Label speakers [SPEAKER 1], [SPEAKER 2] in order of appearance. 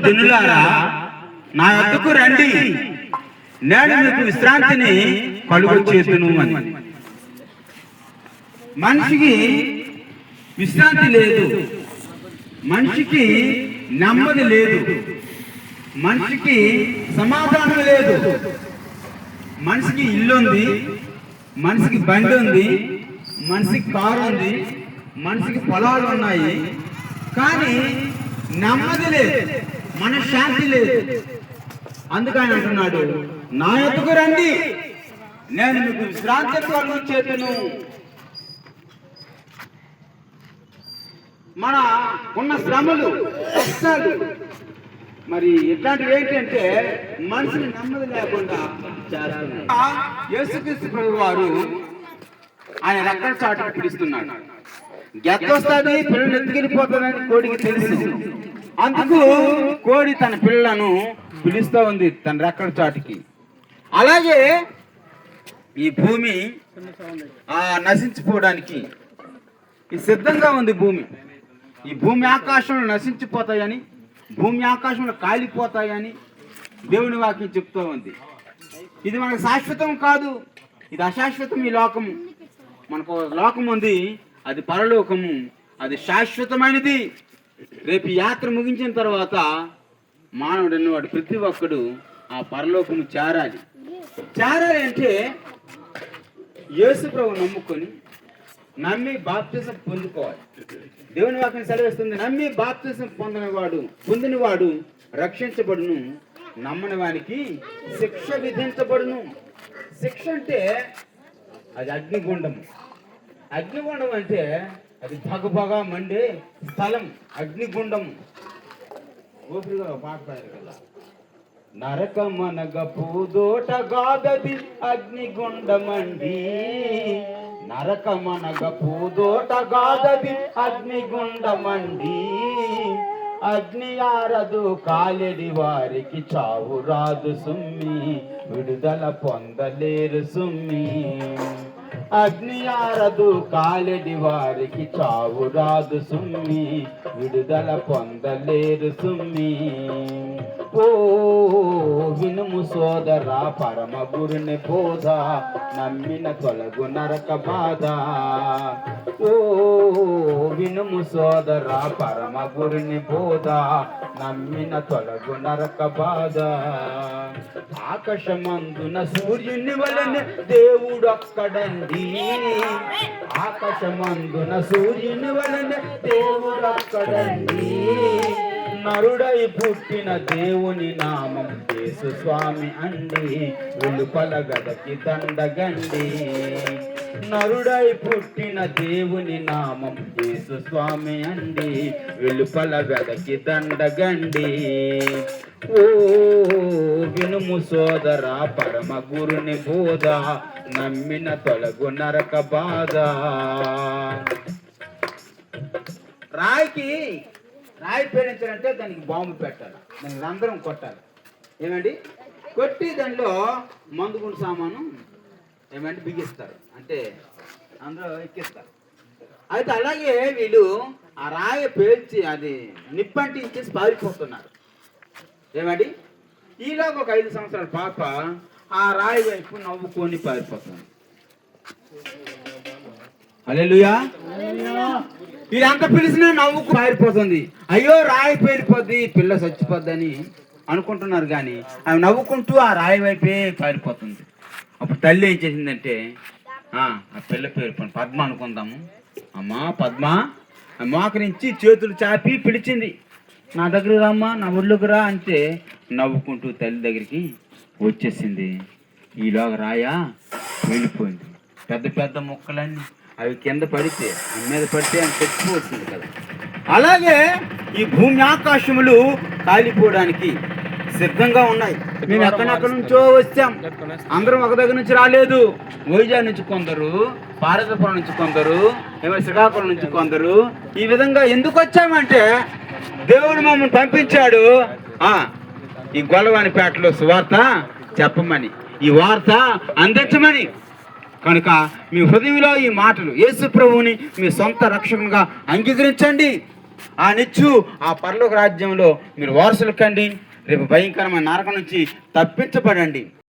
[SPEAKER 1] జనులారా, నా వద్దకు రండి, నేను మీకు విశ్రాంతిని కలుగచేతును అని. మనిషికి విశ్రాంతి లేదు, మనిషికి నెమ్మది లేదు, మనిషికి సమాధానం లేదు. మనిషికి ఇల్లు ఉంది, మనిషికి బండి ఉంది, మనిషికి కారు ఉంది, మనిషికి పొలాలు ఉన్నాయి, కానీ నెమ్మది లేదు, మనశ్శాంతి లేదు. అందుకని అంటున్నాడు, నా యొద్దకు రండి, నేను మీకు విశ్రాంతి కలుగచేతును. మన ఉన్న శ్రమలు, కష్టాలు మరి ఇట్లాంటివి ఏంటంటే మనిషిని నెమ్మది లేకుండా చేస్తున్నాయి. యేసుక్రీస్తు ప్రభు వారు ఆయన రెక్కల చాటుకు పిలుస్తున్నాడు. గెత్తొస్తుంది, పిల్లలు ఎత్తుకెళ్ళిపోతుందని కోడికి తెలుసు. అందుకు కోడి తన పిల్లలను పిలుస్తూ ఉంది తన రెక్కల చాటుకి. అలాగే ఈ భూమి నశించిపోవడానికి ఈ సిద్ధంగా ఉంది. ఈ భూమి ఆకాశంలో నశించిపోతాయని, భూమి ఆకాశంలో కాలిపోతాయని దేవుని వాక్యం చెప్తూ ఉంది. ఇది మనకు శాశ్వతం కాదు, ఇది అశాశ్వతం. ఈ లోకము, మనకు లోకం ఉంది, అది పరలోకము, అది శాశ్వతమైనది. రేపు యాత్ర ముగించిన తర్వాత మానవుడు అన్నవాడు ప్రతి ఒక్కడు ఆ పరలోకము చేరాలి. అంటే యేసు ప్రభు నమ్మి బాప్తిసం పొందుకోవాలి. దేవుని వాక్యం సెలవిస్తుంది, నమ్మి బాప్తిసం పొందినవాడు రక్షించబడును, నమ్మని వానికి శిక్ష విధించబడును. శిక్ష అంటే అది అగ్నిగుండం. అగ్నిగుండం అంటే అది భగభగా మండే స్థలం, అగ్నిగుండం. ఊపిరిగా పాట పాడారు కదా, నరకమనగ పూదోట గాదది అగ్నిగుండమండి, నరకమనగ పూదోట గాదది అగ్నిగుండమండి, అగ్ని ఆరదు కాలెడి వారికి చావు రాదు సుమ్మి, విడుదల పొందలేరు సుమ్మి. అగ్ని ఆరదు కాలెడి వారికి చావు రాదు సుమ్మి, విడుదల పొందలేరు సుమ్మి. ఓ వినుము సోదరా పరమ గురుని బోధ, నమ్మిన తొలగు నరక బాధ. ఓ వినుము సోదరా పరమ గురుని బోధ, నమ్మిన తొలగు నరక బాధ. ఆకాశమందున సూర్యుని వలన దేవుడొక్కడండి, ఆకాశమందున సూర్యుని వలన దేవుడొక్కడండి. నరుడై పుట్టిన దేవుని నామం యేసు స్వామి అండి, వెలుపల గదకి దండగండి. నరుడై పుట్టిన దేవుని నామం యేసు స్వామి అండి, వెలుపల గదకి దండగండి. ఓ వినుము సోదరా పరమ గురుని బోధ, నమ్మిన తొలగు నరక బాధ. రాయి పేరించాలంటే దానికి బాంబు పెట్టాలి, దానికి రంధ్రం కొట్టాలి. ఏమండి కొట్టి దానిలో మందుగుండు సామాను ఏమంటే బిగిస్తారు, అంటే అందులో ఎక్కిస్తారు. అయితే అలాగే వీళ్ళు ఆ రాయి పేల్చి అది నిప్పంటించేసి పారిపోతున్నారు. ఏమండి ఈలోగా ఒక 5 సంవత్సరాల పాప ఆ రాయి వైపు నవ్వుకొని పారిపోతుంది. హల్లెలూయా. వీళ్ళంతా పిలిచినా నవ్వుకు పారిపోతుంది. అయ్యో రాయి పేరిపోద్ది, పిల్ల చచ్చిపోద్దని అనుకుంటున్నారు, కానీ ఆమె నవ్వుకుంటూ ఆ రాయి వైపే పారిపోతుంది. అప్పుడు తల్లి ఏం చేసిందంటే, ఆ పిల్ల పేరు పద్మ అనుకుందాము, అమ్మా పద్మ, మోకరించి చేతులు చాపి పిలిచింది, నా దగ్గర రామ్మా, నా ఒళ్ళుకు రా అంటే నవ్వుకుంటూ తల్లి దగ్గరికి వచ్చేసింది. ఈలోగా రాయా వెళ్ళిపోయింది. పెద్ద పెద్ద ముక్కలన్నీ అవి కింద పడితే మీద పడితే అని చచ్చిపోతుంది కదా. అలాగే ఈ భూమి ఆకాశములు కాలిపోవడానికి సిద్ధంగా ఉన్నాయి. మేము ఎక్కడెక్కడి నుంచో వచ్చాం, అందరం ఒక దగ్గర నుంచి రాలేదు. వైజాగ్ నుంచి కొందరు, పార్వతీపురం నుంచి కొందరు, శ్రీకాకుళం నుంచి కొందరు. ఈ విధంగా ఎందుకు వచ్చామంటే దేవుడు మమ్మల్ని పంపించాడు ఈ గొల్లవానిపేటలో సువార్త చెప్పమని, ఈ వార్త అందించమని. కనుక మీ హృదయంలో ఈ మాటలు, యేసు ప్రభువుని మీ సొంత రక్షకునిగా అంగీకరించండి. ఆ నిత్యు ఆ పరలోక రాజ్యంలో మీరు వారసులు కండి. రేపు భయంకరమైన నరకం నుంచి తప్పించబడండి.